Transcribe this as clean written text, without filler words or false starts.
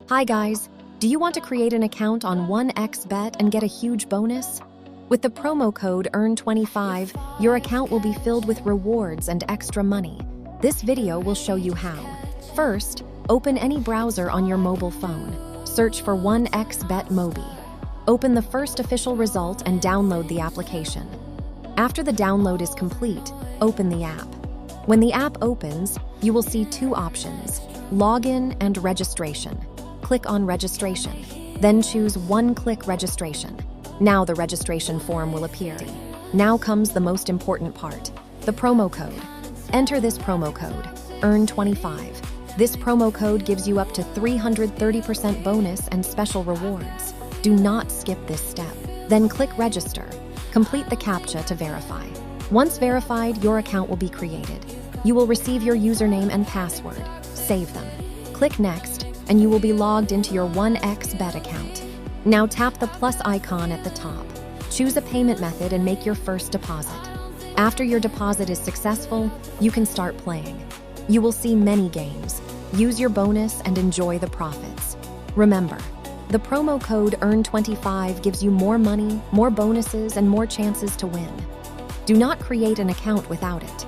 Hi guys, do you want to create an account on 1xBet and get a huge bonus? With the promo code Earn25, your account will be filled with rewards and extra money. This video will show you how. First, open any browser on your mobile phone. Search for 1xBet Mobi. Open the first official result and download the application. After the download is complete, open the app. When the app opens, you will see two options: login and registration. Click on registration, then choose one-click registration. Now the registration form will appear. Now comes the most important part, the promo code. Enter this promo code, Earn25. This promo code gives you up to 330% bonus and special rewards. Do not skip this step. Then click register. Complete the CAPTCHA to verify. Once verified, your account will be created. You will receive your username and password. Save them. Click next, and you will be logged into your 1xBet account. Now tap the plus icon at the top. Choose a payment method and make your first deposit. After your deposit is successful, you can start playing. You will see many games. Use your bonus and enjoy the profits. Remember, the promo code Earn25 gives you more money, more bonuses, and more chances to win. Do not create an account without it.